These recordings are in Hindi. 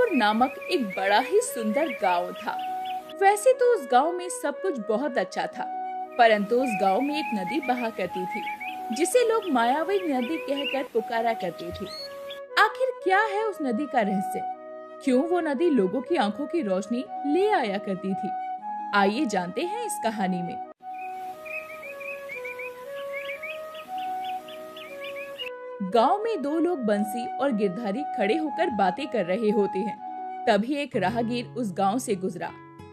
सागरपुर नामक एक बड़ा ही सुंदर गांव था। वैसे तो उस गांव में सब कुछ बहुत अच्छा था, परंतु उस गांव में एक नदी बहा करती थी, जिसे लोग मायावी नदी कहकर पुकारा करते थे। आखिर क्या है उस नदी का रहस्य? क्यों वो नदी लोगों की आंखों की रोशनी ले आया करती थी? आइए जानते हैं इस कहानी में। गांव में दो लोग बंसी और गिरधारी खड़े होकर बातें कर रहे होते हैं। तभी एक राहगीर उस गांव से गुजरा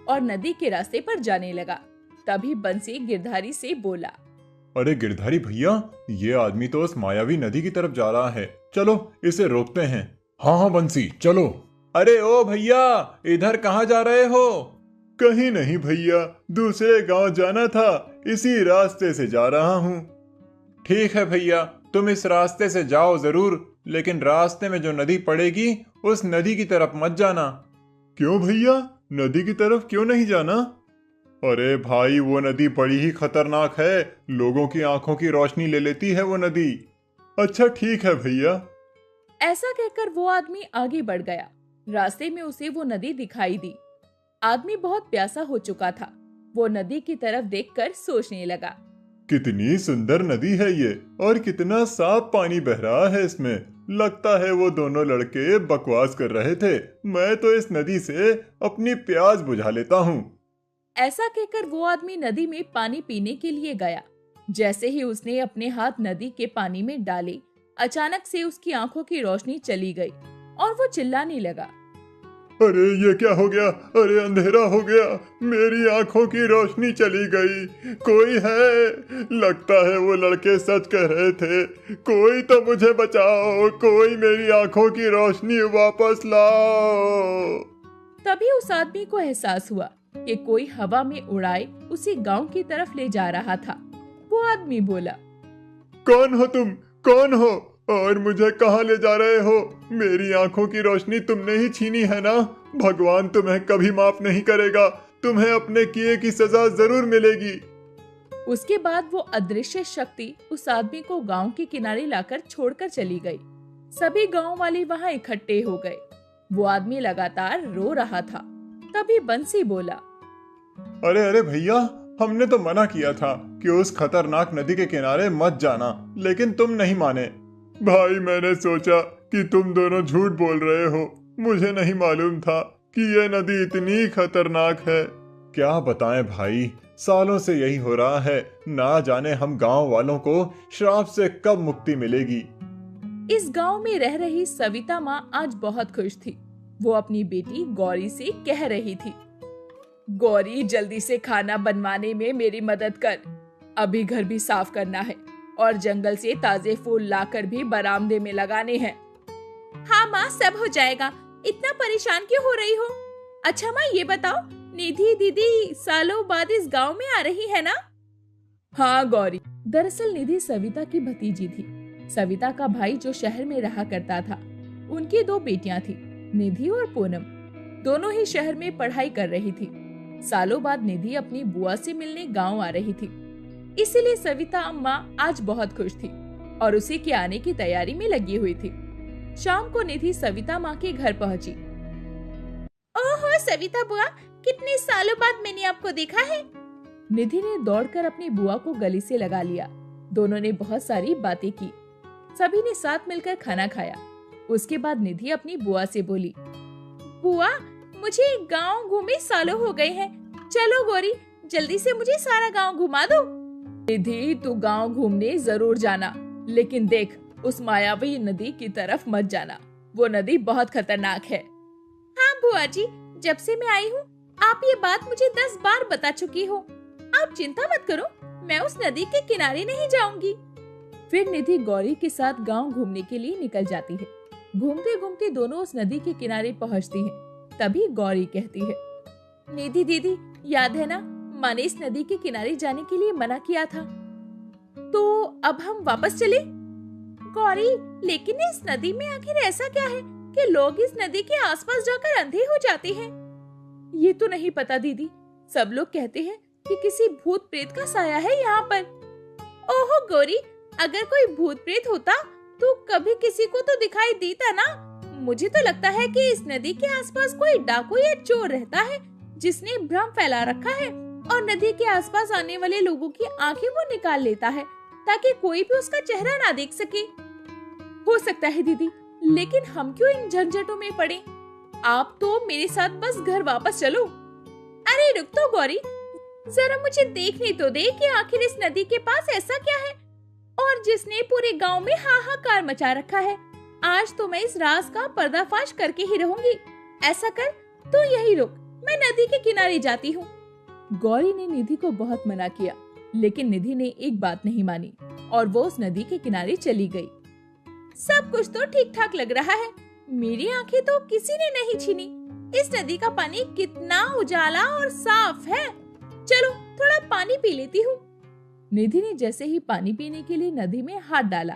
और नदी के रास्ते पर जाने लगा। तभी बंसी गिरधारी से बोला, अरे गिरधारी भैया, ये आदमी तो उस मायावी नदी की तरफ जा रहा है, चलो इसे रोकते हैं। हाँ हाँ बंसी, चलो। अरे ओ भैया, इधर कहाँ जा रहे हो? कहीं नहीं भैया, दूसरे गांव जाना था, इसी रास्ते से जा रहा हूँ। ठीक है भैया, तुम इस रास्ते से जाओ जरूर, लेकिन रास्ते में जो नदी पड़ेगी उस नदी की तरफ मत जाना। क्यों भैया, नदी की तरफ क्यों नहीं जाना? अरे भाई, वो नदी बड़ी ही खतरनाक है, लोगों की आंखों की रोशनी ले लेती है वो नदी। अच्छा ठीक है भैया। ऐसा कहकर वो आदमी आगे बढ़ गया। रास्ते में उसे वो नदी दिखाई दी। आदमी बहुत प्यासा हो चुका था। वो नदी की तरफ देखकर सोचने लगा, कितनी सुंदर नदी है ये, और कितना साफ पानी बह रहा है इसमें। लगता है वो दोनों लड़के बकवास कर रहे थे। मैं तो इस नदी से अपनी प्यास बुझा लेता हूँ। ऐसा कहकर वो आदमी नदी में पानी पीने के लिए गया। जैसे ही उसने अपने हाथ नदी के पानी में डाले, अचानक से उसकी आंखों की रोशनी चली गई और वो चिल्लाने लगा, अरे ये क्या हो गया? अरे अंधेरा हो गया, मेरी आंखों की रोशनी चली गई। कोई है? लगता है वो लड़के सच कह रहे थे। कोई तो मुझे बचाओ, कोई मेरी आंखों की रोशनी वापस लाओ। तभी उस आदमी को एहसास हुआ कि कोई हवा में उड़ाए उसे गांव की तरफ ले जा रहा था। वो आदमी बोला, कौन हो तुम? कौन हो और मुझे कहाँ ले जा रहे हो? मेरी आंखों की रोशनी तुमने ही छीनी है ना? भगवान तुम्हें कभी माफ नहीं करेगा, तुम्हें अपने किए की सजा जरूर मिलेगी। उसके बाद वो अदृश्य शक्ति उस आदमी को गांव के किनारे लाकर छोड़कर चली गई। सभी गांव वाले वहां इकट्ठे हो गए। वो आदमी लगातार रो रहा था। तभी बंसी बोला, अरे अरे भैया, हमने तो मना किया था कि उस खतरनाक नदी के किनारे मत जाना, लेकिन तुम नहीं माने। भाई, मैंने सोचा कि तुम दोनों झूठ बोल रहे हो। मुझे नहीं मालूम था कि यह नदी इतनी खतरनाक है। क्या बताएं भाई, सालों से यही हो रहा है। ना जाने हम गांव वालों को श्राप से कब मुक्ति मिलेगी। इस गांव में रह रही सविता माँ आज बहुत खुश थी। वो अपनी बेटी गौरी से कह रही थी, गौरी, जल्दी से खाना बनवाने में मेरी मदद कर। अभी घर भी साफ करना है और जंगल से ताजे फूल लाकर भी बरामदे में लगाने हैं। हाँ माँ, सब हो जाएगा। इतना परेशान क्यों हो रही हो? अच्छा माँ, ये बताओ, निधि दीदी सालों बाद इस गांव में आ रही है ना? हाँ गौरी, दरअसल निधि सविता की भतीजी थी। सविता का भाई जो शहर में रहा करता था, उनकी दो बेटियां थी, निधि और पूनम। दोनों ही शहर में पढ़ाई कर रही थी। सालों बाद निधि अपनी बुआ से मिलने गांव आ रही थी, इसीलिए सविता अम्मा आज बहुत खुश थी और उसी के आने की तैयारी में लगी हुई थी। शाम को निधि सविता माँ के घर पहुंची। ओहो सविता बुआ, कितने सालों बाद मैंने आपको देखा है। निधि ने दौड़कर अपनी बुआ को गले से लगा लिया। दोनों ने बहुत सारी बातें की। सभी ने साथ मिलकर खाना खाया। उसके बाद निधि अपनी बुआ से बोली, बुआ, मुझे गांव घूमे सालों हो गए हैं। चलो गौरी, जल्दी से मुझे सारा गांव घुमा दो। निधि, तू गांव घूमने जरूर जाना, लेकिन देख, उस मायावी नदी की तरफ मत जाना। वो नदी बहुत खतरनाक है। हाँ बुआ जी, जब से मैं आई हूँ आप ये बात मुझे 10 बार बता चुकी हो। आप चिंता मत करो, मैं उस नदी के किनारे नहीं जाऊंगी। फिर निधि गौरी के साथ गांव घूमने के लिए निकल जाती है। घूमते घूमते दोनों उस नदी के किनारे पहुँचती हैं। तभी गौरी कहती है, निधि दीदी, याद है ना, माँ ने इस नदी के किनारे जाने के लिए मना किया था, तो अब हम वापस चले? गौरी, लेकिन इस नदी में आखिर ऐसा क्या है कि लोग इस नदी के आसपास जाकर अंधे हो जाते हैं? ये तो नहीं पता दीदी, सब लोग कहते हैं कि किसी भूत प्रेत का साया है यहाँ पर। ओहो गौरी, अगर कोई भूत प्रेत होता तो कभी किसी को तो दिखाई देता ना। मुझे तो लगता है कि इस नदी के आसपास कोई डाकू या चोर रहता है जिसने भ्रम फैला रखा है और नदी के आसपास आने वाले लोगों की आंखें वो निकाल लेता है ताकि कोई भी उसका चेहरा ना देख सके। हो सकता है दीदी, लेकिन हम क्यों इन झंझटों में पड़े? आप तो मेरे साथ बस घर वापस चलो। अरे रुक तो गौरी, जरा मुझे देखने तो दे कि आखिर इस नदी के पास ऐसा क्या है और जिसने पूरे गांव में हाहाकार मचा रखा है। आज तो मैं इस राज का पर्दाफाश करके ही रहूंगी। ऐसा कर, तू यही रुक, मैं नदी के किनारे जाती हूँ। गौरी ने निधि को बहुत मना किया, लेकिन निधि ने एक बात नहीं मानी और वो उस नदी के किनारे चली गई। सब कुछ तो ठीक ठाक लग रहा है, मेरी आंखें तो किसी ने नहीं छीनी। इस नदी का पानी कितना उजाला और साफ है। चलो थोड़ा पानी पी लेती हूँ। निधि ने जैसे ही पानी पीने के लिए नदी में हाथ डाला,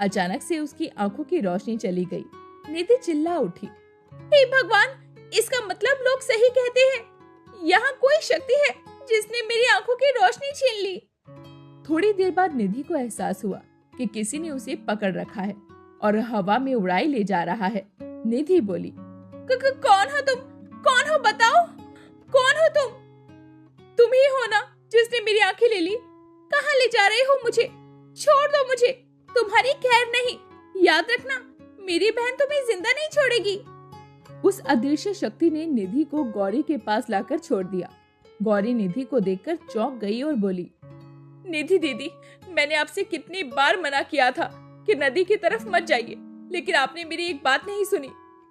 अचानक से उसकी आंखों की रोशनी चली गई। निधि चिल्ला उठी, हे भगवान, इसका मतलब लोग सही कहते हैं। यहाँ कोई शक्ति है जिसने मेरी आंखों की रोशनी छीन ली। थोड़ी देर बाद निधि को एहसास हुआ कि किसी ने उसे पकड़ रखा है और हवा में उड़ाई ले जा रहा है। निधि बोली, कौन हो तुम? कौन हो बताओ, कौन हो तुम? तुम ही हो ना जिसने मेरी आंखें ले ली? कहाँ ले जा रहे हो मुझे? छोड़ दो मुझे, तुम्हारी खैर नहीं। याद रखना, मेरी बहन तुम्हें जिंदा नहीं छोड़ेगी। उस अदृश्य शक्ति ने निधि को गौरी के पास लाकर छोड़ दिया। गौरी निधि को देखकर चौंक गई और बोली, निधि दीदी, मैंने आपसे कितनी बार मना किया था कि नदी की तरफ मत जाइए, लेकिन आपने मेरी एक बात नहीं सुनी।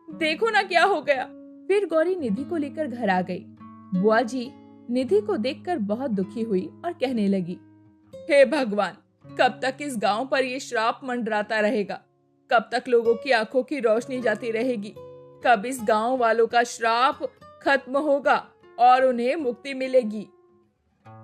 देखो ना क्या हो गया। फिर गौरी निधि को लेकर घर आ गई। बुआ जी निधि को देखकर बहुत दुखी हुई और कहने लगी, हे भगवान, कब तक इस गांव पर ये श्राप मंडराता रहेगा? कब तक लोगों की आंखों की रोशनी जाती रहेगी? कब इस गांव वालों का श्राप खत्म होगा और उन्हें मुक्ति मिलेगी?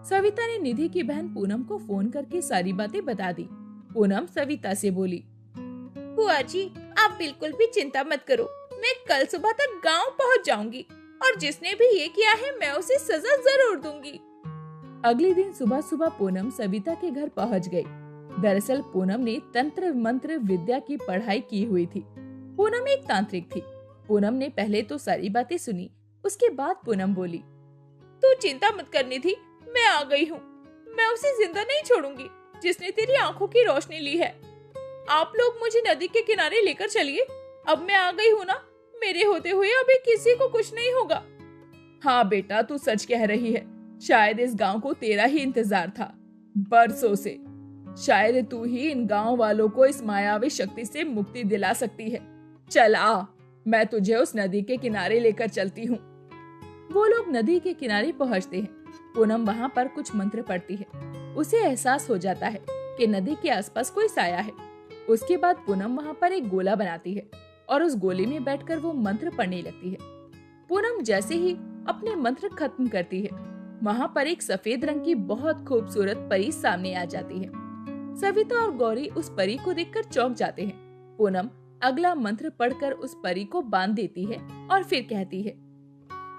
सविता ने निधि की बहन पूनम को फोन करके सारी बातें बता दी। पूनम सविता से बोली, बुआ जी, आप बिल्कुल भी चिंता मत करो, मैं कल सुबह तक गांव पहुंच जाऊंगी और जिसने भी ये किया है मैं उसे सजा जरूर दूंगी। अगले दिन सुबह सुबह पूनम सविता के घर पहुंच गई। दरअसल पूनम ने तंत्र मंत्र विद्या की पढ़ाई की हुई थी। पूनम एक तांत्रिक थी। पूनम ने पहले तो सारी बातें सुनी, उसके बाद पूनम बोली, तू चिंता मत करनी थी, मैं आ गई हूँ। मैं उसे जिंदा नहीं छोड़ूंगी जिसने तेरी आंखों की रोशनी ली है। आप लोग मुझे नदी के किनारे लेकर चलिए। अब मैं आ गई हूँ ना, मेरे होते हुए अभी किसी को कुछ नहीं होगा। हाँ बेटा, तू सच कह रही है। शायद इस गांव को तेरा ही इंतजार था, बरसों से। शायद तू ही इन गांव वालों को इस मायावी शक्ति से मुक्ति दिला सकती है। चल आ, मैं तुझे उस नदी के किनारे लेकर चलती हूँ। वो लोग नदी के किनारे पहुँचते हैं। पूनम वहाँ पर कुछ मंत्र पढ़ती है। उसे एहसास हो जाता है कि नदी के आसपास कोई साया है। उसके बाद पूनम वहाँ पर एक गोला बनाती है और उस गोले में बैठकर वो मंत्र पढ़ने लगती है। पूनम जैसे ही अपने मंत्र खत्म करती है, वहाँ पर एक सफेद रंग की बहुत खूबसूरत परी सामने आ जाती है। सविता और गौरी उस परी को देखकर चौंक जाते हैं। पूनम अगला मंत्र पढ़कर उस परी को बांध देती है और फिर कहती है,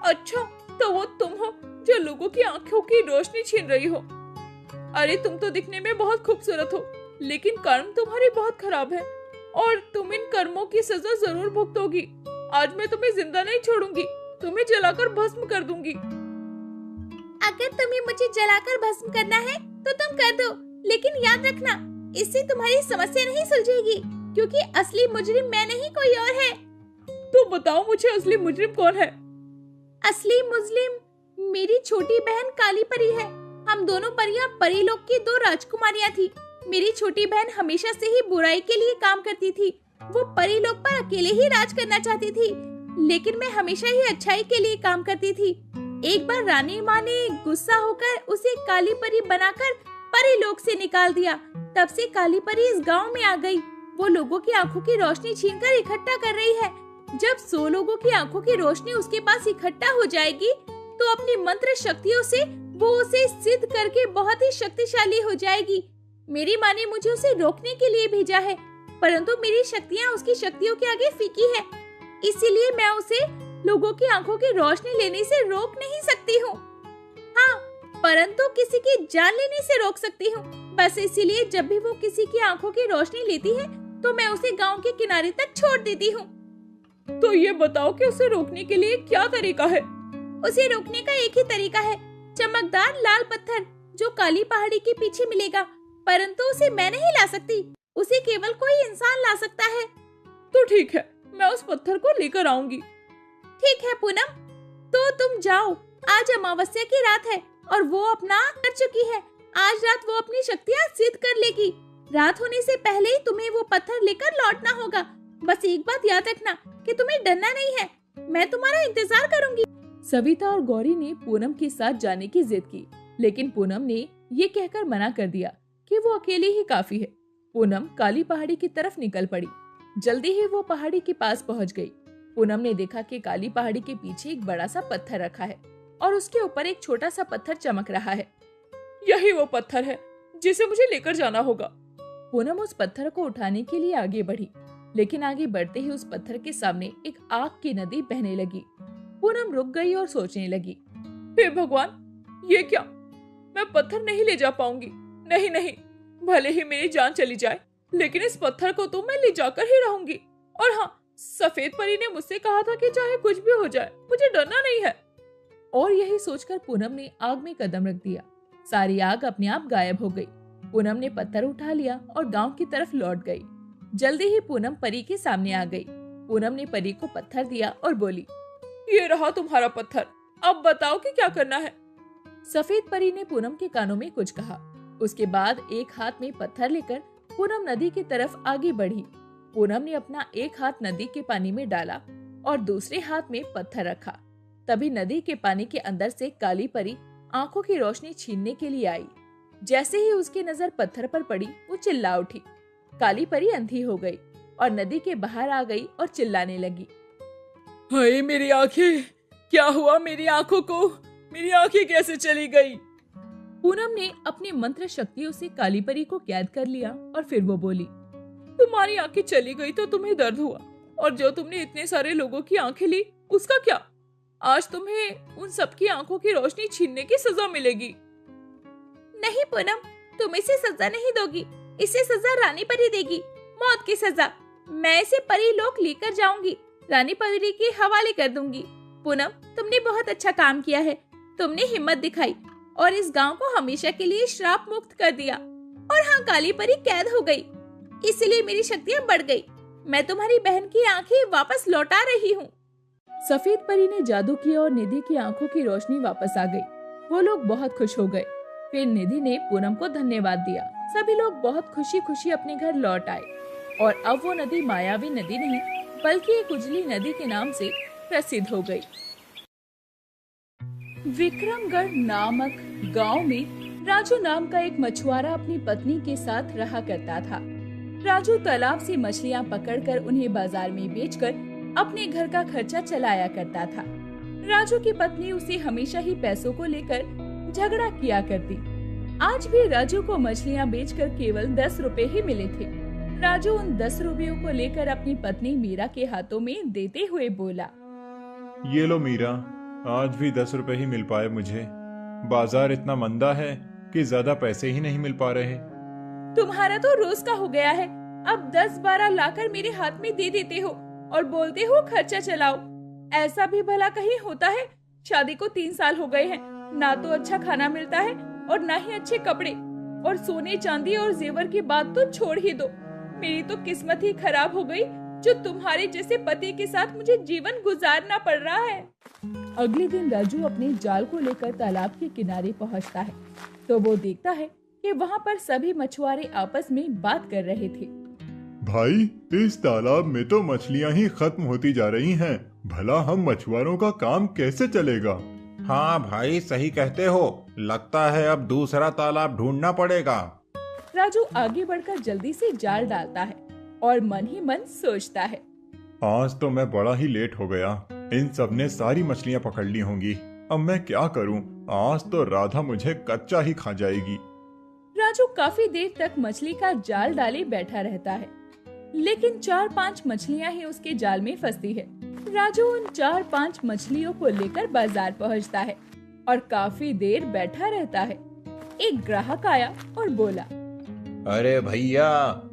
अच्छा, तो वो तुम हो जो लोगों की आंखों की रोशनी छीन रही हो। अरे तुम तो दिखने में बहुत खूबसूरत हो, लेकिन कर्म तुम्हारे बहुत खराब है और तुम इन कर्मों की सजा जरूर भुगतोगी। आज मैं तुम्हें जिंदा नहीं छोड़ूंगी, तुम्हें जलाकर भस्म कर दूंगी। अगर तुम्हें मुझे जलाकर भस्म करना है तो तुम कर दो, लेकिन याद रखना, इससे तुम्हारी समस्या नहीं सुलझेगी, क्योंकि असली मुजरिम मैं नहीं कोई और है। तो बताओ मुझे, असली मुजरिम कौन है? असली मुजरिम मेरी छोटी बहन काली परी है। हम दोनों परियां परीलोक की 2 राजकुमारियां थी। मेरी छोटी बहन हमेशा से ही बुराई के लिए काम करती थी। वो परीलोक पर अकेले ही राज करना चाहती थी, लेकिन मैं हमेशा ही अच्छाई के लिए काम करती थी। एक बार रानी माँ ने गुस्सा होकर उसे काली परी बनाकर परीलोक से निकाल दिया। तब से काली परी इस गांव में आ गई। वो लोगों की आंखों की रोशनी छीनकर इकट्ठा कर रही है। जब 100 लोगों की आंखों की रोशनी उसके पास इकट्ठा हो जाएगी, तो अपनी मंत्र शक्तियों से वो उसे सिद्ध करके बहुत ही शक्तिशाली हो जाएगी। मेरी माँ ने मुझे उसे रोकने के लिए भेजा है, परंतु मेरी शक्तियाँ उसकी शक्तियों के आगे फीकी है। इसीलिए मैं उसे लोगों की आंखों की रोशनी लेने से रोक नहीं सकती हूँ। हाँ, परंतु किसी की जान लेने से रोक सकती हूँ। बस इसीलिए जब भी वो किसी की आंखों की रोशनी लेती है, तो मैं उसे गांव के किनारे तक छोड़ देती हूँ। तो ये बताओ कि उसे रोकने के लिए क्या तरीका है? उसे रोकने का एक ही तरीका है, चमकदार लाल पत्थर जो काली पहाड़ी के पीछे मिलेगा, परंतु उसे मैं नहीं ला सकती, उसे केवल कोई इंसान ला सकता है। तो ठीक है, मैं उस पत्थर को लेकर आऊंगी। ठीक है पूनम, तो तुम जाओ, आज अमावस्या की रात है और वो अपना कर चुकी है। आज रात वो अपनी शक्तियाँ सिद्ध कर लेगी। रात होने से पहले ही तुम्हें वो पत्थर लेकर लौटना होगा। बस एक बात याद रखना कि तुम्हें डरना नहीं है, मैं तुम्हारा इंतजार करूंगी। सविता और गौरी ने पूनम के साथ जाने की जिद की, लेकिन पूनम ने ये कहकर मना कर दिया कि वो अकेली ही काफी है। पूनम काली पहाड़ी की तरफ निकल पड़ी। जल्दी ही वो पहाड़ी के पास पहुंच गई। पूनम ने देखा कि काली पहाड़ी के पीछे एक बड़ा सा पत्थर रखा है और उसके ऊपर एक छोटा सा पत्थर चमक रहा है। यही वो पत्थर है जिसे मुझे लेकर जाना होगा। पूनम उस पत्थर को उठाने के लिए आगे बढ़ी, लेकिन आगे बढ़ते ही उस पत्थर के सामने एक आग की नदी बहने लगी। पूनम रुक गई और सोचने लगी, हे भगवान, ये क्या? मैं पत्थर नहीं ले जा पाऊंगी। नहीं नहीं, भले ही मेरी जान चली जाए, लेकिन इस पत्थर को तो मैं ले जाकर ही रहूंगी। और हाँ, सफेद परी ने मुझसे कहा था कि चाहे कुछ भी हो जाए, मुझे डरना नहीं है। और यही सोचकर पूनम ने आग में कदम रख दिया। सारी आग अपने आप गायब हो गई। पूनम ने पत्थर उठा लिया और गांव की तरफ लौट गई। जल्दी ही पूनम परी के सामने आ गई। पूनम ने परी को पत्थर दिया और बोली, ये रहा तुम्हारा पत्थर, अब बताओ कि क्या करना है। सफेद परी ने पूनम के कानों में कुछ कहा। उसके बाद एक हाथ में पत्थर लेकर पूनम नदी की तरफ आगे बढ़ी। पूनम ने अपना एक हाथ नदी के पानी में डाला और दूसरे हाथ में पत्थर रखा। तभी नदी के पानी के अंदर से काली परी आंखों की रोशनी छीनने के लिए आई। जैसे ही उसकी नजर पत्थर पर पड़ी, वो चिल्ला उठी। काली परी अंधी हो गई और नदी के बाहर आ गई और चिल्लाने लगी, हाय मेरी आंखें, क्या हुआ मेरी आंखों को? मेरी आंखें कैसे चली गई? पूनम ने अपनी मंत्र शक्तियों से काली परी को कैद कर लिया और फिर वो बोली, तुम्हारी आंखें चली गई तो तुम्हें दर्द हुआ, और जो तुमने इतने सारे लोगों की आंखें ली उसका क्या? आज तुम्हें उन सबकी आंखों की रोशनी छीनने की सजा मिलेगी। नहीं पूनम, तुम इसे सजा नहीं दोगी, इसे सजा रानी परी देगी, मौत की सजा। मैं इसे परी लोक लेकर जाऊंगी, रानी परी के हवाले कर दूंगी। पूनम, तुमने बहुत अच्छा काम किया है, तुमने हिम्मत दिखाई और इस गांव को हमेशा के लिए श्राप मुक्त कर दिया। और हाँ, काली परी कैद हो गई, इसलिए मेरी शक्तियाँ बढ़ गई। मैं तुम्हारी बहन की आंखें वापस लौटा रही हूँ। सफेद परी ने जादू किया और निधि की आंखों की रोशनी वापस आ गई। वो लोग बहुत खुश हो गए। फिर निधि ने पूनम को धन्यवाद दिया। सभी लोग बहुत खुशी खुशी अपने घर लौट आए और अब वो नदी मायावी नदी नहीं, बल्कि एक उजली नदी के नाम से प्रसिद्ध हो गई। विक्रमगढ़ नामक गांव में राजू नाम का एक मछुआरा अपनी पत्नी के साथ रहा करता था। राजू तालाब से मछलियां पकड़कर उन्हें बाजार में बेचकर अपने घर का खर्चा चलाया करता था। राजू की पत्नी उसे हमेशा ही पैसों को लेकर झगड़ा किया करती। आज भी राजू को मछलियां बेचकर केवल 10 रुपए ही मिले थे। राजू उन 10 रुपयों को लेकर अपनी पत्नी मीरा के हाथों में देते हुए बोला, ये लो मीरा, आज भी 10 रुपए ही मिल पाए मुझे। बाजार इतना मंदा है कि ज्यादा पैसे ही नहीं मिल पा रहे। तुम्हारा तो रोज का हो गया है। अब 10-12 लाकर मेरे हाथ में दे देते हो और बोलते हो खर्चा चलाओ। ऐसा भी भला कहीं होता है? शादी को 3 साल हो गए हैं, ना तो अच्छा खाना मिलता है और ना ही अच्छे कपड़े, और सोने चांदी और जेवर की बात तो छोड़ ही दो। मेरी तो किस्मत ही खराब हो गई जो तुम्हारे जैसे पति के साथ मुझे जीवन गुजारना पड़ रहा है। अगले दिन राजू अपने जाल को लेकर तालाब के किनारे पहुंचता है तो वो देखता है कि वहाँ पर सभी मछुआरे आपस में बात कर रहे थे। भाई, इस तालाब में तो मछलियां ही खत्म होती जा रही हैं। भला हम मछुआरों का काम कैसे चलेगा? हाँ भाई, सही कहते हो। लगता है अब दूसरा तालाब ढूंढना पड़ेगा। राजू आगे बढ़कर जल्दी से जाल डालता है और मन ही मन सोचता है, आज तो मैं बड़ा ही लेट हो गया। इन सब ने सारी मछलियां पकड़ ली होंगी। अब मैं क्या करूं? आज तो राधा मुझे कच्चा ही खा जाएगी। राजू काफी देर तक मछली का जाल डाले बैठा रहता है, लेकिन 4-5 मछलियां ही उसके जाल में फंसती है। राजू उन 4-5 मछलियों को लेकर बाजार पहुंचता है और काफी देर बैठा रहता है। एक ग्राहक आया और बोला, अरे भैया,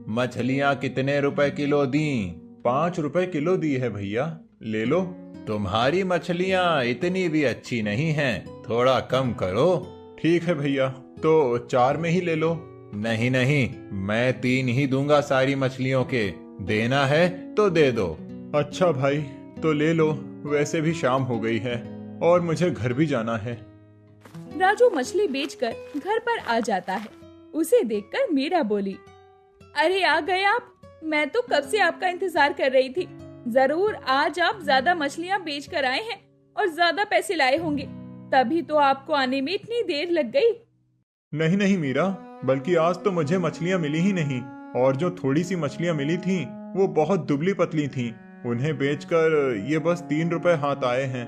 मछलियाँ कितने रुपए किलो दी? 5 रुपए किलो दी है भैया। ले लो। तुम्हारी मछलियाँ इतनी भी अच्छी नहीं हैं, थोड़ा कम करो। ठीक है भैया, तो 4 में ही ले लो। नहीं नहीं, मैं 3 ही दूंगा सारी मछलियों के। देना है तो दे दो। अच्छा भाई, तो ले लो। वैसे भी शाम हो गई है और मुझे घर भी जाना है। राजू मछली बेचकर घर पर आ जाता है। उसे देखकर मीरा बोली, अरे आ गए आप। मैं तो कब से आपका इंतजार कर रही थी। जरूर आज आप ज्यादा मछलियाँ बेच कर आए हैं और ज्यादा पैसे लाए होंगे, तभी तो आपको आने में इतनी देर लग गई। नहीं नहीं मीरा, बल्कि आज तो मुझे मछलियाँ मिली ही नहीं, और जो थोड़ी सी मछलियाँ मिली थीं, वो बहुत दुबली पतली थीं। उन्हें बेचकर ये बस 3 रुपए हाथ आए हैं।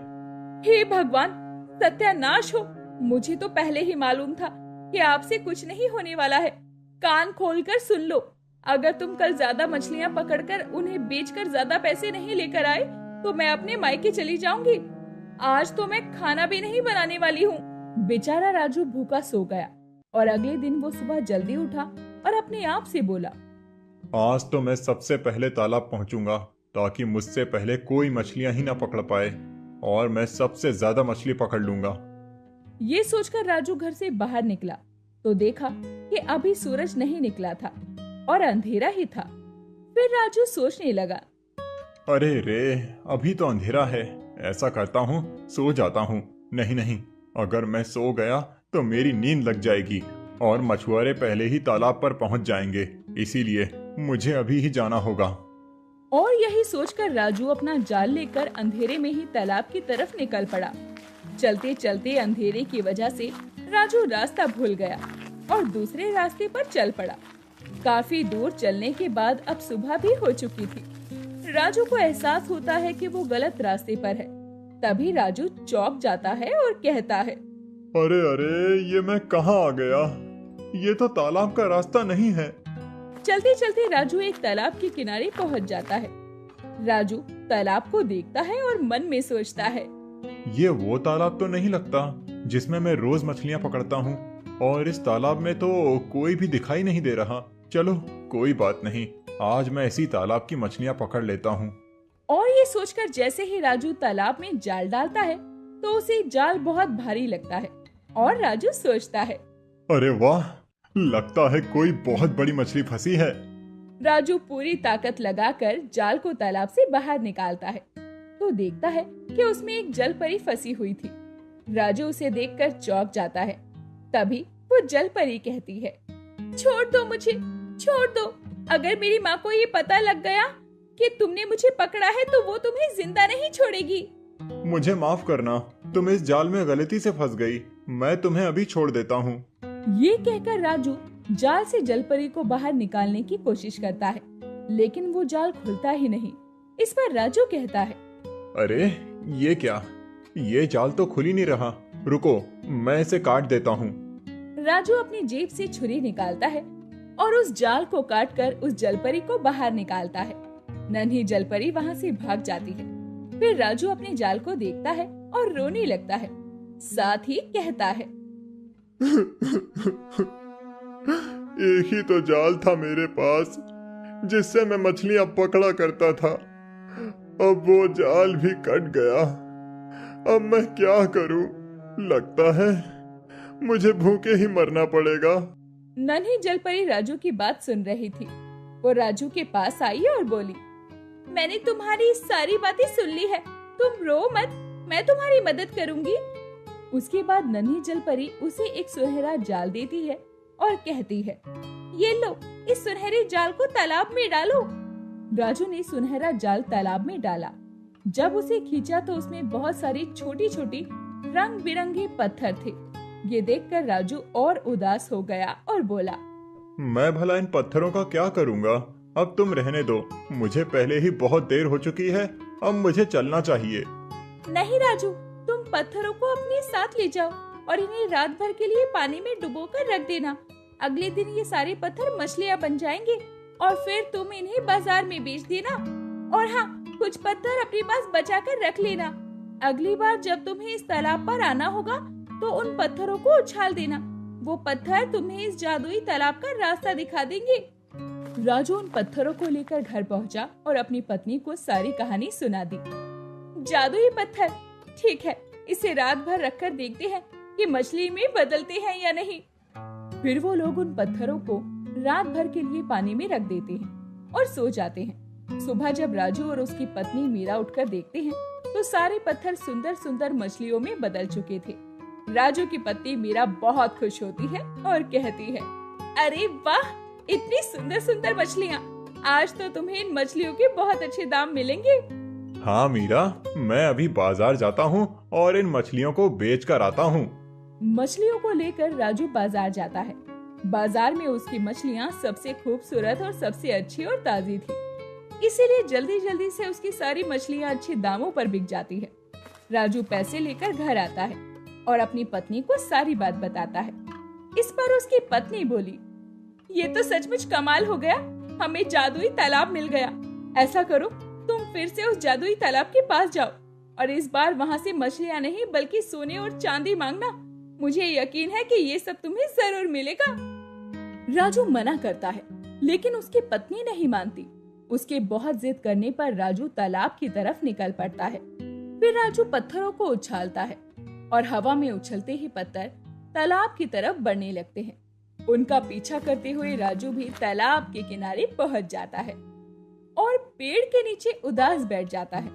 हे भगवान, सत्यानाश हो। मुझे तो पहले ही मालूम था कि आपसे कुछ नहीं होने वाला है। कान खोलकर सुन लो, अगर तुम कल ज्यादा मछलियाँ पकड़कर उन्हें बेचकर ज्यादा पैसे नहीं लेकर आए तो मैं अपने मायके चली जाऊंगी। आज तो मैं खाना भी नहीं बनाने वाली हूँ। बेचारा राजू भूखा सो गया और अगले दिन वो सुबह जल्दी उठा और अपने आप से बोला, आज तो मैं सबसे पहले तालाब पहुंचूंगा, ताकि मुझसे पहले कोई मछलियां ही ना पकड़ पाए, और मैं सबसे ज्यादा मछली पकड़ लूंगा। ये सोचकर राजू घर से बाहर निकला तो देखा कि अभी सूरज नहीं निकला था और अंधेरा ही था। फिर राजू सोचने लगा, अरे रे, अभी तो अंधेरा है। ऐसा करता हूँ, सो जाता हूँ। नहीं नहीं, अगर मैं सो गया तो मेरी नींद लग जाएगी और मछुआरे पहले ही तालाब पर पहुंच जाएंगे, इसीलिए मुझे अभी ही जाना होगा। और यही सोचकर राजू अपना जाल लेकर अंधेरे में ही तालाब की तरफ निकल पड़ा। चलते चलते अंधेरे की वजह से राजू रास्ता भूल गया और दूसरे रास्ते पर चल पड़ा। काफी दूर चलने के बाद अब सुबह भी हो चुकी थी। राजू को एहसास होता है कि वो गलत रास्ते पर है। तभी राजू चौंक जाता है और कहता है, अरे अरे, ये मैं कहाँ आ गया? ये तो तालाब का रास्ता नहीं है। चलते चलते राजू एक तालाब के किनारे पहुंच जाता है। राजू तालाब को देखता है और मन में सोचता है, ये वो तालाब तो नहीं लगता जिसमें मैं रोज मछलियाँ पकड़ता हूँ, और इस तालाब में तो कोई भी दिखाई नहीं दे रहा। चलो कोई बात नहीं, आज मैं इसी तालाब की मछलियाँ पकड़ लेता हूँ। और ये सोचकर जैसे ही राजू तालाब में जाल डालता है तो उसे जाल बहुत भारी लगता है और राजू सोचता है, अरे वाह, लगता है कोई बहुत बड़ी मछली फंसी है। राजू पूरी ताकत लगाकर जाल को तालाब से बाहर निकालता है तो देखता है कि उसमें एक जल परी फंसी हुई थी। राजू उसे देखकर चौंक जाता है। तभी वो जल परी कहती है, छोड़ दो मुझे, छोड़ दो। अगर मेरी माँ को ये पता लग गया कि तुमने मुझे पकड़ा है तो वो तुम्हें जिंदा नहीं छोड़ेगी। मुझे माफ करना, तुम इस जाल में गलती से फंस गई। मैं तुम्हें अभी छोड़ देता हूँ। ये कहकर राजू जाल से जलपरी को बाहर निकालने की कोशिश करता है, लेकिन वो जाल खुलता ही नहीं। इस पर राजू कहता है, अरे ये क्या, ये जाल तो खुल ही नहीं रहा। रुको, मैं इसे काट देता हूँ। राजू अपनी जेब से छुरी निकालता है और उस जाल को काटकर उस जलपरी को बाहर निकालता है। नन्ही जलपरी वहाँ से भाग जाती है। फिर राजू अपने जाल को देखता है और रोने लगता है, साथ ही कहता है, एक ही तो जाल था मेरे पास जिससे मैं मछलियां पकड़ा करता था। अब वो जाल भी कट गया। अब मैं क्या करूं? लगता है मुझे भूखे ही मरना पड़ेगा। नन्ही जलपरी राजू की बात सुन रही थी। वो राजू के पास आई और बोली, मैंने तुम्हारी सारी बातें सुन ली है, तुम रो मत, मैं तुम्हारी मदद करूंगी। उसके बाद नन्ही जलपरी उसे एक सुनहरा जाल देती है और कहती है, ये लो, इस सुनहरे जाल को तालाब में डालो। राजू ने सुनहरा जाल तालाब में डाला। जब उसे खींचा तो उसमें बहुत सारी छोटी छोटी रंग बिरंगे पत्थर थे। ये देखकर राजू और उदास हो गया और बोला, मैं भला इन पत्थरों का क्या करूंगा? अब तुम रहने दो, मुझे पहले ही बहुत देर हो चुकी है। अब मुझे चलना चाहिए। नहीं राजू, तुम पत्थरों को अपने साथ ले जाओ और इन्हें रात भर के लिए पानी में डुबोकर रख देना। अगले दिन ये सारे पत्थर मछलियाँ बन जाएंगे और फिर तुम इन्हें बाजार में बेच देना। और हाँ, कुछ पत्थर अपने पास बचा कर रख लेना। अगली बार जब तुम्हें इस तालाब पर आना होगा तो उन पत्थरों को उछाल देना। वो पत्थर तुम्हें इस जादुई तालाब का रास्ता दिखा देंगे। राजू उन पत्थरों को लेकर घर पहुंचा और अपनी पत्नी को सारी कहानी सुना दी। जादुई पत्थर, ठीक है, इसे रात भर रखकर देखते हैं कि मछली में बदलते हैं या नहीं। फिर वो लोग उन पत्थरों को रात भर के लिए पानी में रख देते हैं और सो जाते हैं। सुबह जब राजू और उसकी पत्नी मीरा उठकर देखते हैं तो सारे पत्थर सुंदर सुंदर मछलियों में बदल चुके थे। राजू की पत्नी मीरा बहुत खुश होती है और कहती है, अरे वाह, इतनी सुंदर सुंदर मछलियाँ, आज तो तुम्हें इन मछलियों के बहुत अच्छे दाम मिलेंगे। हाँ मीरा, मैं अभी बाजार जाता हूँ और इन मछलियों को बेच कर आता हूँ। मछलियों को लेकर राजू बाजार जाता है। बाजार में उसकी मछलियाँ सबसे खूबसूरत और सबसे अच्छी और ताजी थी, इसीलिए जल्दी जल्दी से उसकी सारी मछलियाँ अच्छे दामों पर बिक जाती है। राजू पैसे लेकर घर आता है और अपनी पत्नी को सारी बात बताता है। इस पर उसकी पत्नी बोली, ये तो सचमुच कमाल हो गया, हमें जादुई तालाब मिल गया। ऐसा करो, तुम फिर से उस जादुई तालाब के पास जाओ और इस बार वहाँ से मछलियाँ नहीं बल्कि सोने और चांदी मांगना। मुझे यकीन है कि ये सब तुम्हें जरूर मिलेगा। राजू मना करता है, लेकिन उसकी पत्नी नहीं मानती। उसके बहुत जिद करने पर राजू तालाब की तरफ निकल पड़ता है। फिर राजू पत्थरों को उछालता है और हवा में उछलते ही पत्थर तालाब की तरफ बढ़ने लगते हैं। उनका पीछा करते हुए राजू भी तालाब के किनारे पहुंच जाता है और पेड़ के नीचे उदास बैठ जाता है।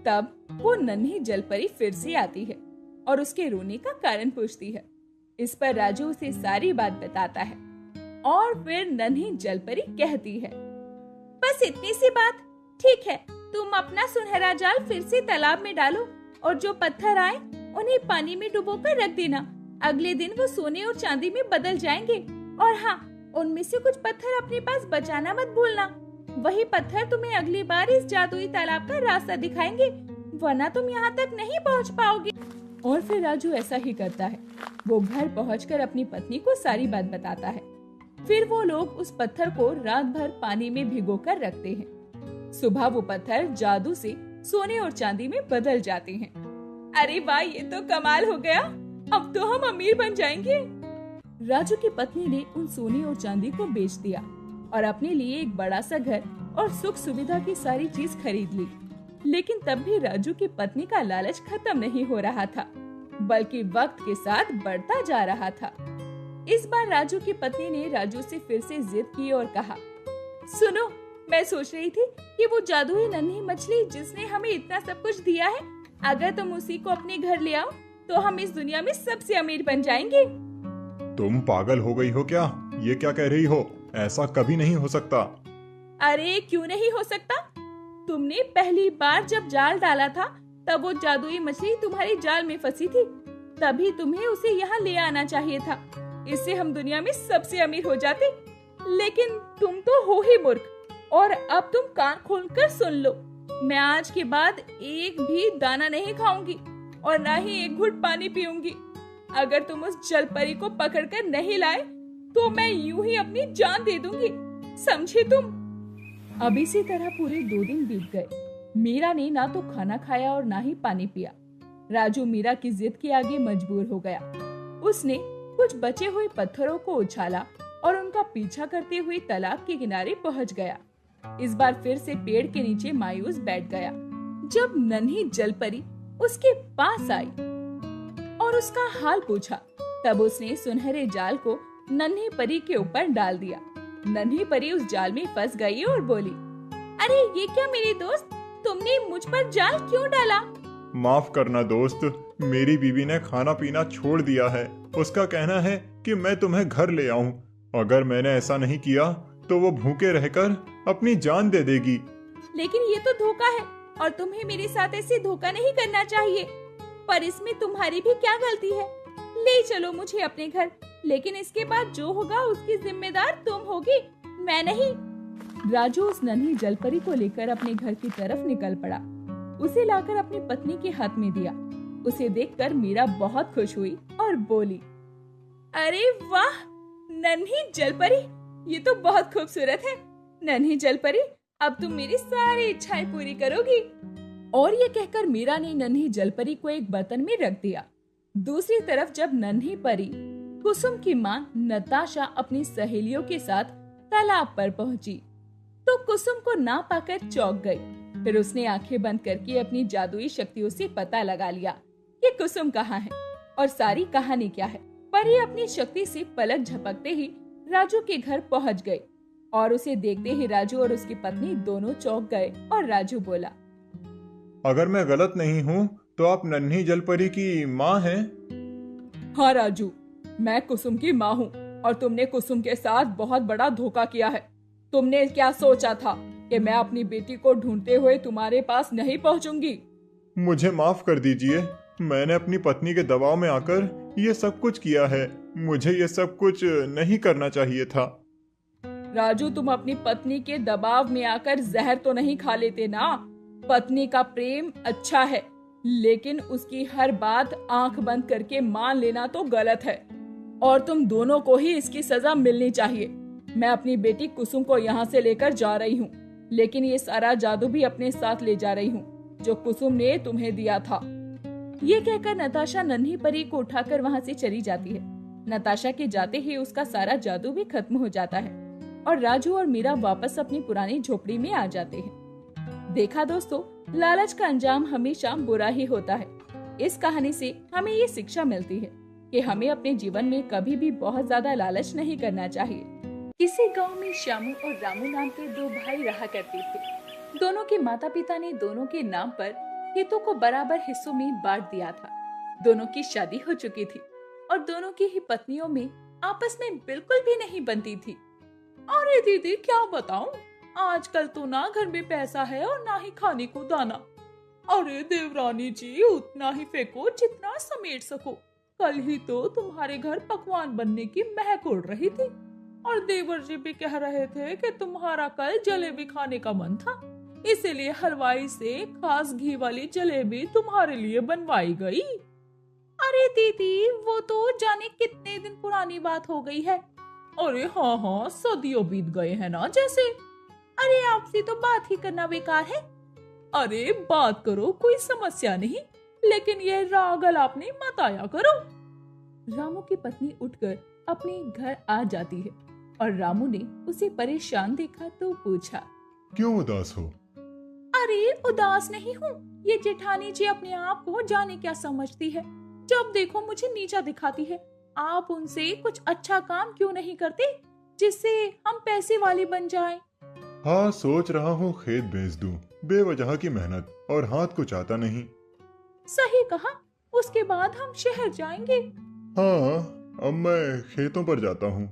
तब वो नन्ही जलपरी फिर से आती है और उसके रोने का कारण पूछती है। इस पर राजू उसे सारी बात बताता है और फिर नन्ही जलपरी कहती है, बस इतनी सी बात, ठीक है, तुम अपना सुनहरा जाल फिर से तालाब में डालो और जो पत्थर आए उन्हें पानी में डुबोकर रख देना। अगले दिन वो सोने और चांदी में बदल जाएंगे। और हाँ, उनमें से कुछ पत्थर अपने पास बचाना मत भूलना। वही पत्थर तुम्हें अगली बार इस जादुई तालाब का रास्ता दिखाएंगे, वरना तुम यहाँ तक नहीं पहुँच पाओगे। और फिर राजू ऐसा ही करता है। वो घर पहुंचकर अपनी पत्नी को सारी बात बताता है। फिर वो लोग उस पत्थर को रात भर पानी में भिगोकर रखते हैं। सुबह वो पत्थर जादू से सोने और चांदी में बदल जाते हैं। अरे वाह, ये तो कमाल हो गया, अब तो हम अमीर बन जाएंगे। राजू की पत्नी ने उन सोने और चांदी को बेच दिया और अपने लिए एक बड़ा सा घर और सुख सुविधा की सारी चीज खरीद ली। लेकिन तब भी राजू की पत्नी का लालच खत्म नहीं हो रहा था, बल्कि वक्त के साथ बढ़ता जा रहा था। इस बार राजू की पत्नी ने राजू से फिर से जिद की और कहा, सुनो, मैं सोच रही थी कि वो जादुई नन्ही मछली जिसने हमें इतना सब कुछ दिया है, अगर तुम उसी को अपने घर ले आओ तो हम इस दुनिया में सबसे अमीर बन जाएंगे। तुम पागल हो गई हो क्या? ये क्या कह रही हो? ऐसा कभी नहीं हो सकता। अरे क्यों नहीं हो सकता? तुमने पहली बार जब जाल डाला था तब वो जादुई मछली तुम्हारे जाल में फंसी थी, तभी तुम्हें उसे यहाँ ले आना चाहिए था। इससे हम दुनिया में सबसे अमीर हो जाते। लेकिन तुम तो हो ही मूर्ख। और अब तुम कान खोलकर सुन लो, मैं आज के बाद एक भी दाना नहीं खाऊंगी और न ही एक घुट पानी पीऊंगी। अगर तुम उस जलपरी को पकड़कर नहीं लाए तो मैं यूं ही अपनी जान दे दूंगी, समझे तुम? अब इसी तरह पूरे 2 दिन बीत गए। मीरा ने ना तो खाना खाया और ना ही पानी पिया। राजू मीरा की जिद के आगे मजबूर हो गया। उसने कुछ बचे हुए पत्थरों को उछाला और उनका पीछा करते हुए तालाब के किनारे पहुंच गया। इस बार फिर से पेड़ के नीचे मायूस बैठ गया। जब नन्ही जलपरी उसके पास आई और उसका हाल पूछा, तब उसने सुनहरे जाल को नन्ही परी के ऊपर डाल दिया। नन्ही परी उस जाल में फंस गई और बोली, अरे ये क्या मेरे दोस्त, तुमने मुझ पर जाल क्यों डाला? माफ करना दोस्त, मेरी बीवी ने खाना पीना छोड़ दिया है। उसका कहना है कि मैं तुम्हें घर ले आऊं। अगर मैंने ऐसा नहीं किया तो वो भूखे रहकर अपनी जान दे देगी। लेकिन ये तो धोखा है और तुम्हें मेरे साथ ऐसे धोखा नहीं करना चाहिए। पर इसमें तुम्हारी भी क्या गलती है? ले चलो मुझे अपने घर, लेकिन इसके बाद जो होगा उसकी जिम्मेदार तुम होगी, मैं नहीं। राजू उस नन्ही जलपरी को लेकर अपने घर की तरफ निकल पड़ा। उसे लाकर अपनी पत्नी के हाथ में दिया। उसे देखकर मीरा बहुत खुश हुई और बोली, अरे वाह नन्ही जलपरी, ये तो बहुत खूबसूरत है। नन्ही जलपरी, अब तुम मेरी सारी इच्छाएं पूरी करोगी। और ये कहकर मीरा ने नन्ही जलपरी को एक बर्तन में रख दिया। दूसरी तरफ जब नन्ही परी कुसुम की माँ नताशा अपनी सहेलियों के साथ तालाब पर पहुंची तो कुसुम को ना पाकर चौंक गई। फिर उसने आंखें बंद करके अपनी जादुई शक्तियों से पता लगा लिया कि कुसुम कहाँ है और सारी कहानी क्या है। परी अपनी शक्ति से पलक झपकते ही राजू के घर पहुंच गए और उसे देखते ही राजू और उसकी पत्नी दोनों चौंक गए और राजू बोला, अगर मैं गलत नहीं हूँ तो आप नन्ही जलपरी की माँ हैं? हाँ राजू, मैं कुसुम की माँ हूँ और तुमने कुसुम के साथ बहुत बड़ा धोखा किया है। तुमने क्या सोचा था कि मैं अपनी बेटी को ढूंढते हुए तुम्हारे पास नहीं पहुँचूंगी? मुझे माफ कर दीजिए, मैंने अपनी पत्नी के दबाव में आकर ये सब कुछ किया है। मुझे ये सब कुछ नहीं करना चाहिए था। राजू, तुम अपनी पत्नी के दबाव में आकर जहर तो नहीं खा लेते ना। पत्नी का प्रेम अच्छा है, लेकिन उसकी हर बात आंख बंद करके मान लेना तो गलत है और तुम दोनों को ही इसकी सजा मिलनी चाहिए। मैं अपनी बेटी कुसुम को यहाँ से लेकर जा रही हूँ, लेकिन ये सारा जादू भी अपने साथ ले जा रही हूँ जो कुसुम ने तुम्हें दिया था। ये कहकर नताशा नन्ही परी को उठाकर वहाँ से चली जाती है। नताशा के जाते ही उसका सारा जादू भी खत्म हो जाता है और राजू और मीरा वापस अपनी पुरानी झोपड़ी में आ जाते हैं। देखा दोस्तों, लालच का अंजाम हमेशा बुरा ही होता है। इस कहानी से हमें ये शिक्षा मिलती है कि हमें अपने जीवन में कभी भी बहुत ज्यादा लालच नहीं करना चाहिए। किसी गांव में श्यामू और रामू नाम के दो भाई रहा करते थे। दोनों के माता पिता ने दोनों के नाम पर खेतों को बराबर हिस्सों में बांट दिया था। दोनों की शादी हो चुकी थी और दोनों की ही पत्नियों में आपस में बिल्कुल भी नहीं बनती थी। अरे दीदी, क्या बताऊं, आजकल तो ना घर में पैसा है और ना ही खाने को दाना। अरे देवरानी जी, उतना ही फेंको जितना समेट सको। कल ही तो तुम्हारे घर पकवान बनने की महक उड़ रही थी और देवर जी भी कह रहे थे कि तुम्हारा कल जलेबी खाने का मन था, इसीलिए हलवाई से खास घी वाली जलेबी तुम्हारे लिए बनवाई गई। अरे दीदी, वो तो जाने कितने दिन पुरानी बात हो गई है। अरे हाँ हाँ, सदियों बीत गए हैं ना जैसे। अरे आपसे तो बात ही करना बेकार है। अरे बात करो, कोई समस्या नहीं, लेकिन ये रागल आपने मत आया करो। रामू की पत्नी उठकर अपने घर आ जाती है और रामू ने उसे परेशान देखा तो पूछा, क्यों उदास हो? अरे उदास नहीं हूँ, ये जेठानी जी अपने आप को जाने क्या समझती है। जब देखो मुझे नीचा दिखाती है। आप उनसे कुछ अच्छा काम क्यों नहीं करते जिससे हम पैसे वाले बन जाएं? हाँ, सोच रहा हूँ खेत बेच दूं। बेवजह की मेहनत और हाथ कुछ आता नहीं। सही कहा, उसके बाद हम शहर जाएंगे। हाँ, अब मैं खेतों पर जाता हूँ।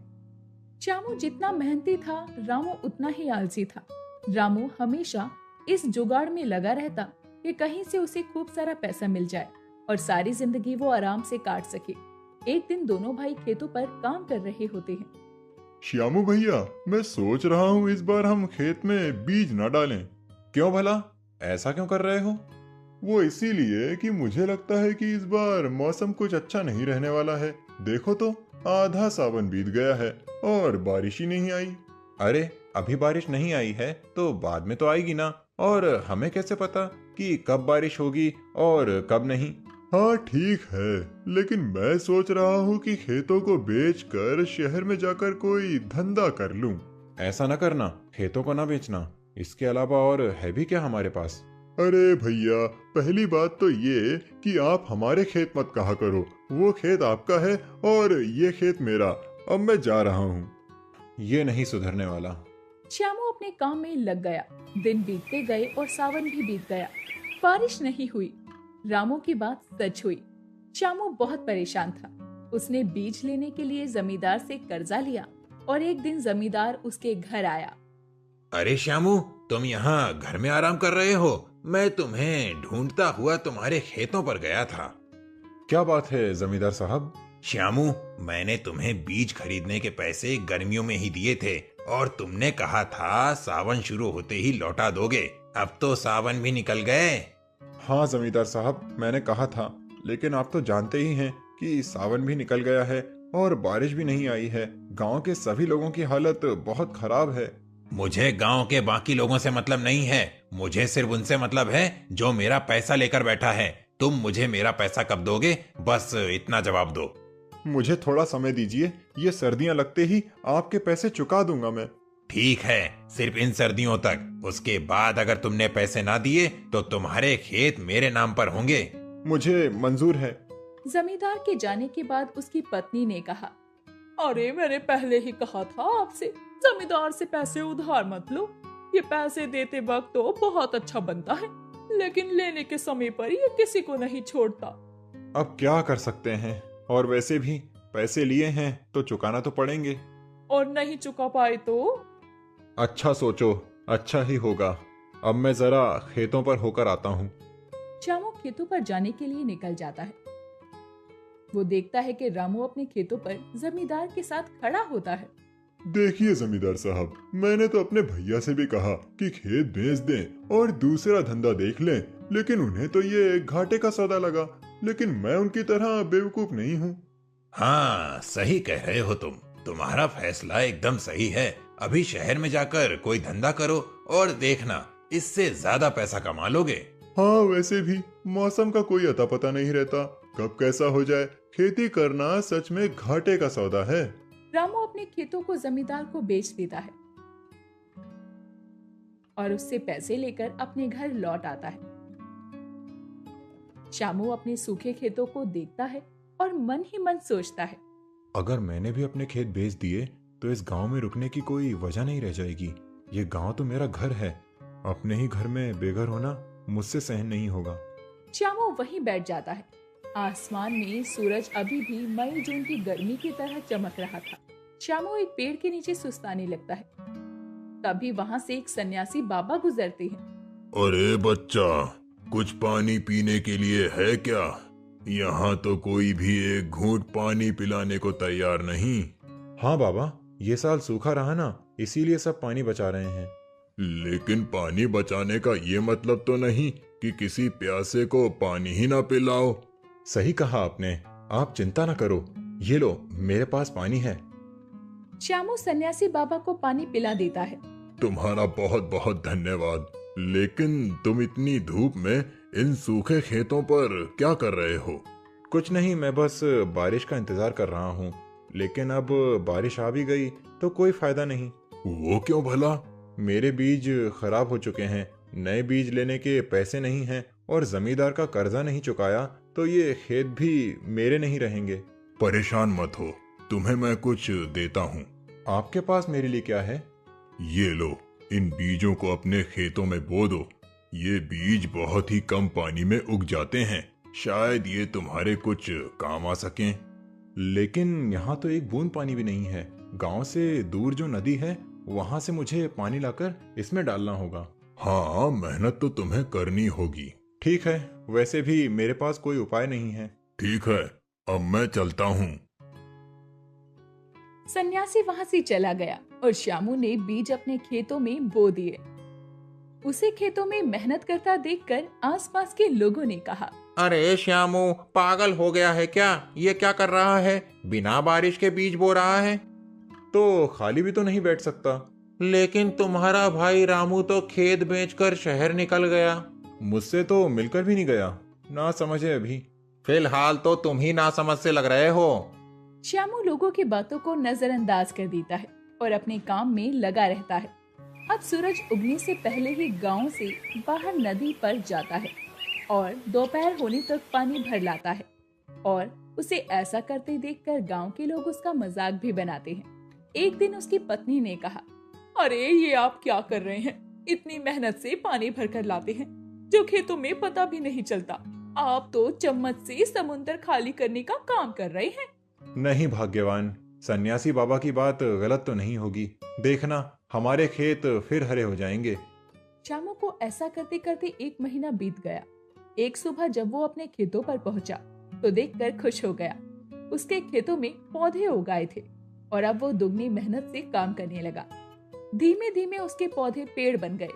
श्यामू जितना मेहनती था, रामू उतना ही आलसी था। रामू हमेशा इस जुगाड़ में लगा रहता कि कहीं से उसे खूब सारा पैसा मिल जाए और सारी जिंदगी वो आराम से काट सके। एक दिन दोनों भाई खेतों पर काम कर रहे होते हैं। श्यामू भैया, मैं सोच रहा हूँ इस बार हम खेत में बीज न डालें। क्यों भला, ऐसा क्यों कर रहे हो? वो इसीलिए कि मुझे लगता है कि इस बार मौसम कुछ अच्छा नहीं रहने वाला है। देखो तो, आधा सावन बीत गया है और बारिश ही नहीं आई। अरे अभी बारिश नहीं आई है तो बाद में तो आएगी ना, और हमें कैसे पता कि कब बारिश होगी और कब नहीं? हाँ ठीक है, लेकिन मैं सोच रहा हूँ कि खेतों को बेचकर शहर में जाकर कोई धंधा कर लूं। ऐसा न करना, खेतों को न बेचना। इसके अलावा और है भी क्या हमारे पास? अरे भैया, पहली बात तो ये कि आप हमारे खेत मत कहा करो। वो खेत आपका है और ये खेत मेरा। अब मैं जा रहा हूँ। ये नहीं सुधरने वाला। श्यामू अपने काम में लग गया। दिन बीतते गए और सावन भी बीत गया। बारिश नहीं हुई। रामू की बात सच हुई। श्यामू बहुत परेशान था। उसने बीज लेने के लिए जमींदार से कर्जा लिया और एक दिन जमींदार उसके घर आया। अरे श्यामू, तुम यहाँ घर में आराम कर रहे हो? मैं तुम्हें ढूंढता हुआ तुम्हारे खेतों पर गया था। क्या बात है जमींदार साहब? श्यामू, मैंने तुम्हें बीज खरीदने के पैसे गर्मियों में ही दिए थे और तुमने कहा था सावन शुरू होते ही लौटा दोगे। अब तो सावन भी निकल गए। हाँ जमींदार साहब, मैंने कहा था, लेकिन आप तो जानते ही हैं कि सावन भी निकल गया है और बारिश भी नहीं आई है। गांव के सभी लोगों की हालत बहुत खराब है। मुझे गांव के बाकी लोगों से मतलब नहीं है। मुझे सिर्फ उनसे मतलब है जो मेरा पैसा लेकर बैठा है। तुम मुझे मेरा पैसा कब दोगे, बस इतना जवाब दो। मुझे थोड़ा समय दीजिए, ये सर्दियां लगते ही आपके पैसे चुका दूंगा मैं। ठीक है, सिर्फ इन सर्दियों तक। उसके बाद अगर तुमने पैसे ना दिए तो तुम्हारे खेत मेरे नाम पर होंगे। मुझे मंजूर है। जमींदार के जाने के बाद उसकी पत्नी ने कहा, अरे मैंने पहले ही कहा था आपसे, जमींदार से पैसे उधार मत लो। ये पैसे देते वक्त तो बहुत अच्छा बनता है, लेकिन लेने के समय पर ये किसी को नहीं छोड़ता। अब क्या कर सकते हैं, और वैसे भी पैसे लिए हैं तो चुकाना तो पड़ेंगे। और नहीं चुका पाए तो? अच्छा सोचो, अच्छा ही होगा। अब मैं जरा खेतों पर होकर आता हूँ। श्यामू खेतों पर जाने के लिए निकल जाता है। वो देखता है कि रामू अपने खेतों पर जमींदार के साथ खड़ा होता है। देखिए जमींदार साहब, मैंने तो अपने भैया से भी कहा कि खेत बेच दें और दूसरा धंधा देख लें, लेकिन उन्हें तो ये घाटे का सौदा लगा। लेकिन मैं उनकी तरह बेवकूफ नहीं हूँ। हाँ, सही कह रहे हो तुम। तुम्हारा फैसला एकदम सही है। अभी शहर में जाकर कोई धंधा करो और देखना, इससे ज्यादा पैसा कमा लोगे। हाँ, वैसे भी मौसम का कोई अता पता नहीं रहता, कब कैसा हो जाए। खेती करना सच में घाटे का सौदा है। रामू अपने खेतों को जमींदार को बेच देता है और उससे पैसे लेकर अपने घर लौट आता है। श्यामू अपने सूखे खेतों को देखता है और मन ही मन सोचता है, अगर मैंने भी अपने खेत बेच दिए तो इस गांव में रुकने की कोई वजह नहीं रह जाएगी। ये गांव तो मेरा घर है। अपने ही घर में बेघर होना मुझसे सहन नहीं होगा। श्यामू वहीं बैठ जाता है। आसमान में सूरज अभी भी मई जून की गर्मी की तरह चमक रहा था। श्यामू एक पेड़ के नीचे सुस्ताने लगता है। तभी वहां से एक सन्यासी बाबा गुजरते हैं। अरे बच्चा, कुछ पानी पीने के लिए है क्या? यहाँ तो कोई भी एक घूंट पानी पिलाने को तैयार नहीं। हाँ बाबा, ये साल सूखा रहा ना, इसीलिए सब पानी बचा रहे हैं। लेकिन पानी बचाने का ये मतलब तो नहीं कि किसी प्यासे को पानी ही ना पिलाओ। सही कहा आपने, आप चिंता न करो। ये लो, मेरे पास पानी है। श्यामू सन्यासी बाबा को पानी पिला देता है। तुम्हारा बहुत बहुत धन्यवाद। लेकिन तुम इतनी धूप में इन सूखे खेतों पर क्या कर रहे हो? कुछ नहीं, मैं बस बारिश का इंतजार कर रहा हूँ। लेकिन अब बारिश आ भी गई तो कोई फायदा नहीं। वो क्यों भला? मेरे बीज खराब हो चुके हैं, नए बीज लेने के पैसे नहीं हैं और जमींदार का कर्जा नहीं चुकाया तो ये खेत भी मेरे नहीं रहेंगे। परेशान मत हो, तुम्हें मैं कुछ देता हूँ। आपके पास मेरे लिए क्या है? ये लो, इन बीजों को अपने खेतों में बो दो। ये बीज बहुत ही कम पानी में उग जाते हैं, शायद ये तुम्हारे कुछ काम आ सकें। लेकिन यहाँ तो एक बूंद पानी भी नहीं है। गांव से दूर जो नदी है वहां से मुझे पानी लाकर इसमें डालना होगा। हाँ, मेहनत तो तुम्हें करनी होगी। ठीक है, वैसे भी मेरे पास कोई उपाय नहीं है। ठीक है, अब मैं चलता हूँ। सन्यासी वहां से चला गया और श्यामू ने बीज अपने खेतों में बो दिए। उसे खेतों में मेहनत करता देखकर आसपास के लोगों ने कहा, अरे श्यामू, पागल हो गया है क्या? ये क्या कर रहा है? बिना बारिश के बीज बो रहा है। तो खाली भी तो नहीं बैठ सकता। लेकिन तुम्हारा भाई रामू तो खेत बेचकर शहर निकल गया। मुझसे तो मिलकर भी नहीं गया। ना समझे अभी। फिलहाल तो तुम ही नासमझ से लग रहे हो। श्यामू लोगों की बातों को नजरअंदाज कर देता है और अपने काम में लगा रहता है। अब सूरज उगने से पहले ही गांव से बाहर नदी पर जाता है और दोपहर होने तक पानी भर लाता है। और उसे ऐसा करते देखकर गांव के लोग उसका मजाक भी बनाते हैं। एक दिन उसकी पत्नी ने कहा, अरे ये आप क्या कर रहे हैं? इतनी मेहनत से पानी भरकर लाते हैं जो खेतों में पता भी नहीं चलता। आप तो चम्मच से समुद्र खाली करने का काम कर रहे हैं। नहीं भाग्यवान, सन्यासी बाबा की बात गलत तो नहीं होगी। देखना, हमारे खेत फिर हरे हो जाएंगे। श्यामू को ऐसा करते करते 1 महीना बीत गया। एक सुबह जब वो अपने खेतों पर पहुंचा तो देखकर खुश हो गया। उसके खेतों में पौधे उगाए थे और अब वो दुगनी मेहनत से काम करने लगा। धीमे धीमे उसके पौधे पेड़ बन गए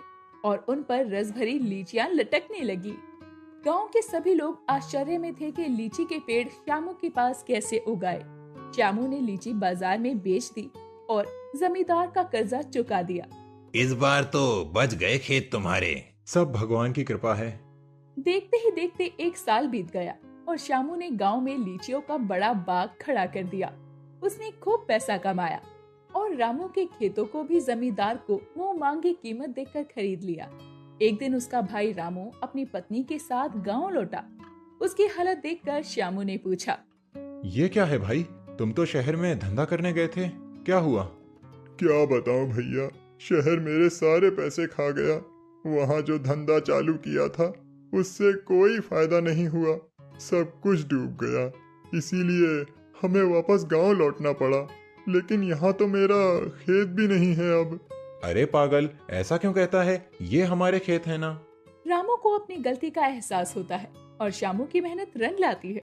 और उन पर रस भरी लीचियां लटकने लगी। गांव के सभी लोग आश्चर्य में थे कि लीची के पेड़ श्यामू के पास कैसे उगाए। श्यामू ने लीची बाजार में बेच दी और जमींदार का कर्जा चुका दिया। इस बार तो बच गए खेत तुम्हारे। सब भगवान की कृपा है। देखते ही देखते 1 साल बीत गया और श्यामू ने गांव में लीचियों का बड़ा बाग खड़ा कर दिया। उसने खूब पैसा कमाया और रामू के खेतों को भी जमींदार को मुंह मांगी कीमत देकर खरीद लिया। एक दिन उसका भाई रामू अपनी पत्नी के साथ गांव लौटा। उसकी हालत देखकर श्यामू ने पूछा, ये क्या है भाई, तुम तो शहर में धंधा करने गए थे, क्या हुआ? क्या बताऊं भैया, शहर मेरे सारे पैसे खा गया। वहाँ जो धंधा चालू किया था उससे कोई फायदा नहीं हुआ, सब कुछ डूब गया। इसीलिए हमें वापस गांव लौटना पड़ा। लेकिन यहाँ तो मेरा खेत भी नहीं है अब। अरे पागल, ऐसा क्यों कहता है, ये हमारे खेत है ना। रामू को अपनी गलती का एहसास होता है और श्यामू की मेहनत रंग लाती है।